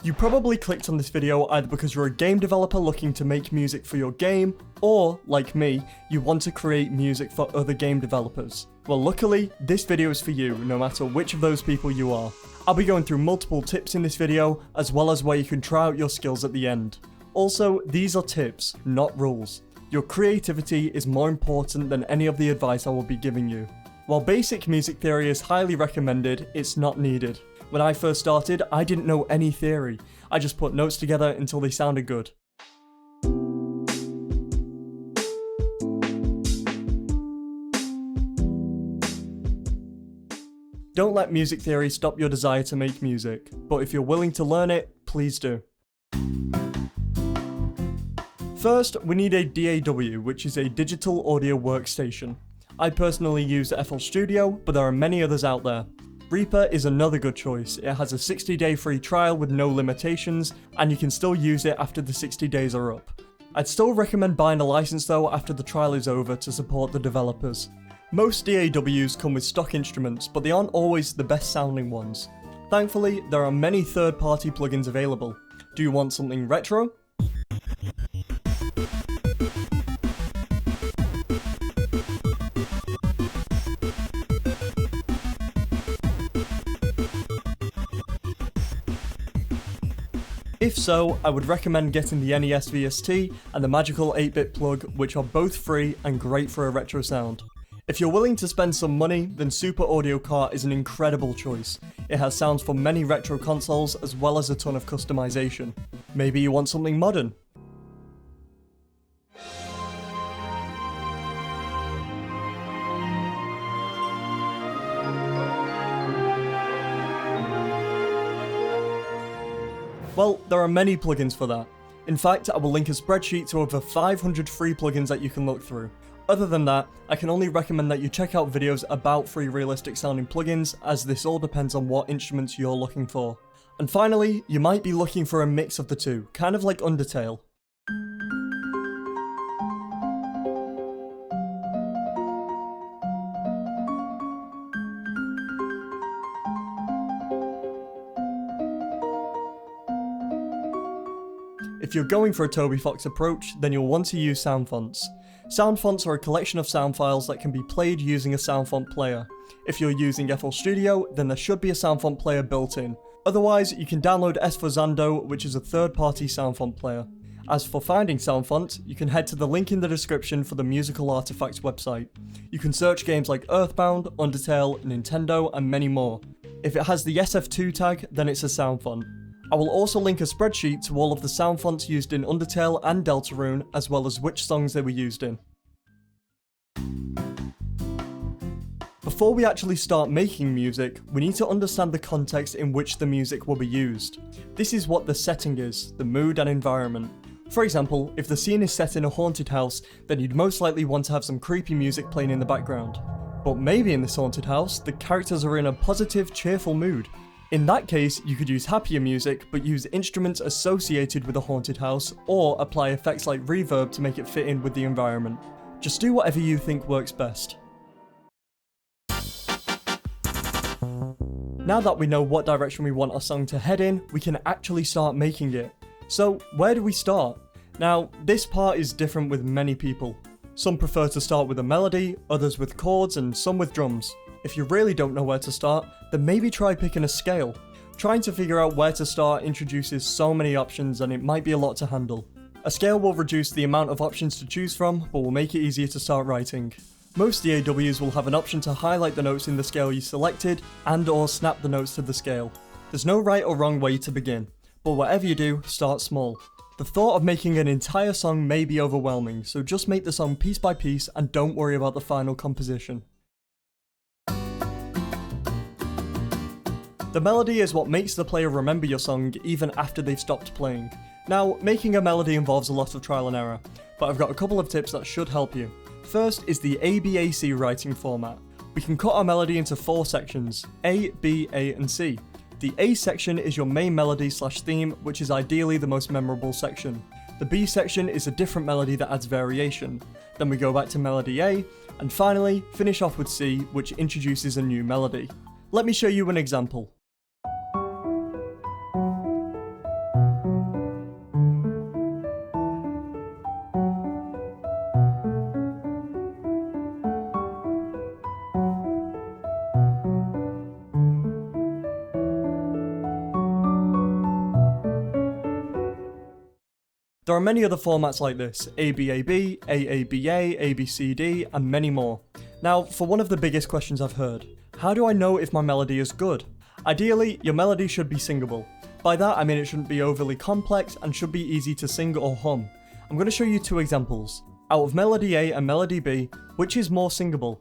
You probably clicked on this video either because you're a game developer looking to make music for your game, or, like me, you want to create music for other game developers. Well, luckily, this video is for you, no matter which of those people you are. I'll be going through multiple tips in this video, as well as where you can try out your skills at the end. Also, these are tips, not rules. Your creativity is more important than any of the advice I will be giving you. While basic music theory is highly recommended, it's not needed. When I first started, I didn't know any theory. I just put notes together until they sounded good. Don't let music theory stop your desire to make music, but if you're willing to learn it, please do. First, we need a DAW, which is a digital audio workstation. I personally use FL Studio, but there are many others out there. Reaper is another good choice. It has a 60-day free trial with no limitations, and you can still use it after the 60 days are up. I'd still recommend buying a license though after the trial is over to support the developers. Most DAWs come with stock instruments, but they aren't always the best sounding ones. Thankfully, there are many third-party plugins available. Do you want something retro? If so, I would recommend getting the NES VST and the Magical 8-bit plug, which are both free and great for a retro sound. If you're willing to spend some money, then Super Audio Cart is an incredible choice. It has sounds for many retro consoles as well as a ton of customization. Maybe you want something modern? Well, there are many plugins for that. In fact, I will link a spreadsheet to over 500 free plugins that you can look through. Other than that, I can only recommend that you check out videos about free realistic sounding plugins, as this all depends on what instruments you're looking for. And finally, you might be looking for a mix of the two, kind of like Undertale. If you're going for a Toby Fox approach, then you'll want to use sound fonts. Sound fonts are a collection of sound files that can be played using a sound font player. If you're using FL Studio, then there should be a sound font player built in. Otherwise, you can download S4Zando, which is a third-party sound font player. As for finding sound fonts, you can head to the link in the description for the Musical Artifacts website. You can search games like Earthbound, Undertale, Nintendo, and many more. If it has the SF2 tag, then it's a sound font. I will also link a spreadsheet to all of the sound fonts used in Undertale and Deltarune, as well as which songs they were used in. Before we actually start making music, we need to understand the context in which the music will be used. This is what the setting is, the mood and environment. For example, if the scene is set in a haunted house, then you'd most likely want to have some creepy music playing in the background. But maybe in this haunted house, the characters are in a positive, cheerful mood. In that case, you could use happier music, but use instruments associated with a haunted house, or apply effects like reverb to make it fit in with the environment. Just do whatever you think works best. Now that we know what direction we want our song to head in, we can actually start making it. So, where do we start? Now, this part is different with many people. Some prefer to start with a melody, others with chords, and some with drums. If you really don't know where to start, then maybe try picking a scale. Trying to figure out where to start introduces so many options and it might be a lot to handle. A scale will reduce the amount of options to choose from, but will make it easier to start writing. Most DAWs will have an option to highlight the notes in the scale you selected, and/or snap the notes to the scale. There's no right or wrong way to begin, but whatever you do, start small. The thought of making an entire song may be overwhelming, so just make the song piece by piece and don't worry about the final composition. The melody is what makes the player remember your song even after they've stopped playing. Now, making a melody involves a lot of trial and error, but I've got a couple of tips that should help you. First is the ABAC writing format. We can cut our melody into 4 sections, A, B, A, and C. The A section is your main melody/theme, which is ideally the most memorable section. The B section is a different melody that adds variation. Then we go back to melody A, and finally, finish off with C, which introduces a new melody. Let me show you an example. There are many other formats like this, ABAB, AABA, ABCD, and many more. Now, for one of the biggest questions I've heard, how do I know if my melody is good? Ideally, your melody should be singable. By that I mean it shouldn't be overly complex and should be easy to sing or hum. I'm going to show you two examples. Out of melody A and melody B, which is more singable?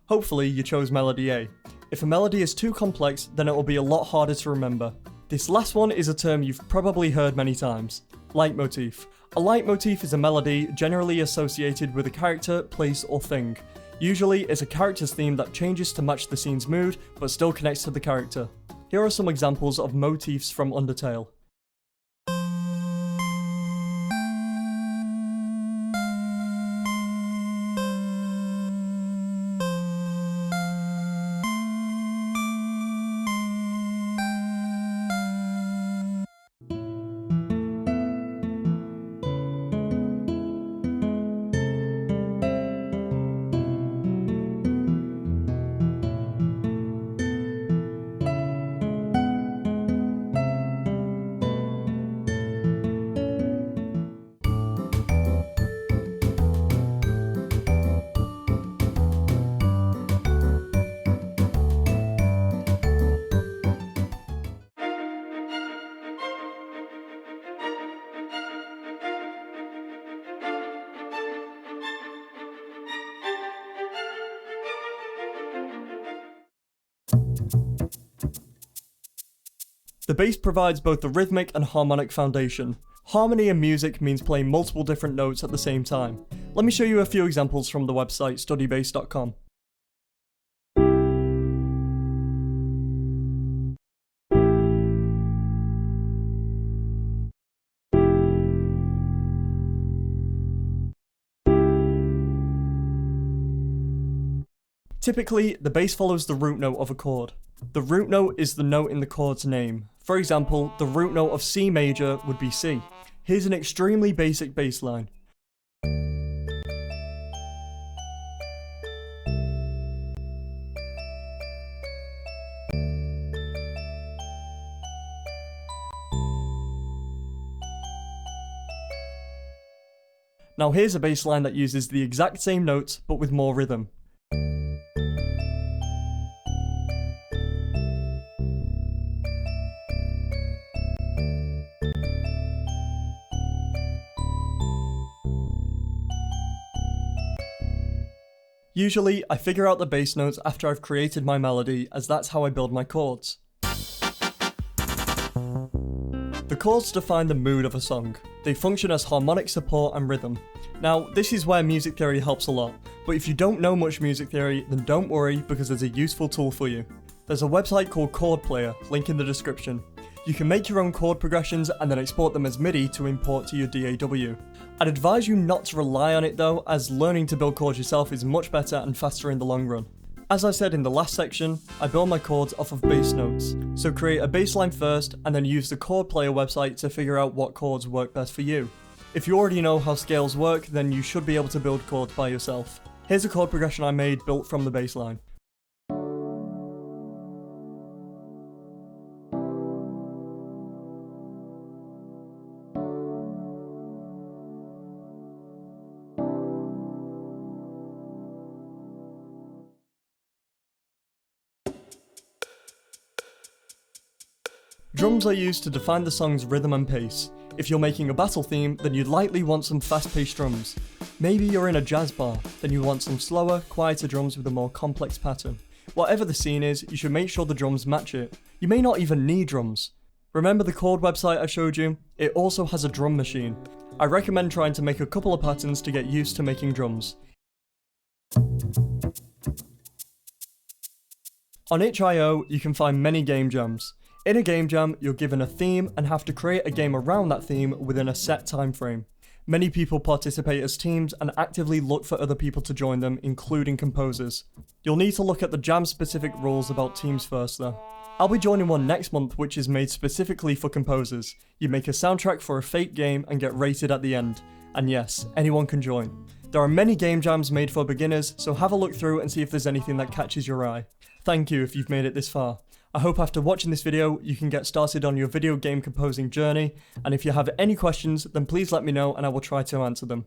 Hopefully you chose melody A. If a melody is too complex, then it will be a lot harder to remember. This last one is a term you've probably heard many times. Leitmotif. A leitmotif is a melody generally associated with a character, place, or thing. Usually it's a character's theme that changes to match the scene's mood, but still connects to the character. Here are some examples of motifs from Undertale. The bass provides both the rhythmic and harmonic foundation. Harmony in music means playing multiple different notes at the same time. Let me show you a few examples from the website studybass.com. Typically, the bass follows the root note of a chord. The root note is the note in the chord's name. For example, the root note of C major would be C. Here's an extremely basic bass line. Now here's a bass line that uses the exact same notes but with more rhythm. Usually, I figure out the bass notes after I've created my melody, as that's how I build my chords. The chords define the mood of a song. They function as harmonic support and rhythm. Now, this is where music theory helps a lot, but if you don't know much music theory, then don't worry because there's a useful tool for you. There's a website called Chord Player, link in the description. You can make your own chord progressions and then export them as MIDI to import to your DAW. I'd advise you not to rely on it though, as learning to build chords yourself is much better and faster in the long run. As I said in the last section, I build my chords off of bass notes, so create a bass line first and then use the Chord Player website to figure out what chords work best for you. If you already know how scales work, then you should be able to build chords by yourself. Here's a chord progression I made built from the bass line. Drums are used to define the song's rhythm and pace. If you're making a battle theme, then you'd likely want some fast-paced drums. Maybe you're in a jazz bar, then you want some slower, quieter drums with a more complex pattern. Whatever the scene is, you should make sure the drums match it. You may not even need drums. Remember the chord website I showed you? It also has a drum machine. I recommend trying to make a couple of patterns to get used to making drums. On itch.io, you can find many game jams. In a game jam, you're given a theme and have to create a game around that theme within a set time frame. Many people participate as teams and actively look for other people to join them, including composers. You'll need to look at the jam-specific rules about teams first though. I'll be joining one next month which is made specifically for composers. You make a soundtrack for a fake game and get rated at the end. And yes, anyone can join. There are many game jams made for beginners, so have a look through and see if there's anything that catches your eye. Thank you if you've made it this far. I hope after watching this video, you can get started on your video game composing journey, and if you have any questions, then please let me know and I will try to answer them.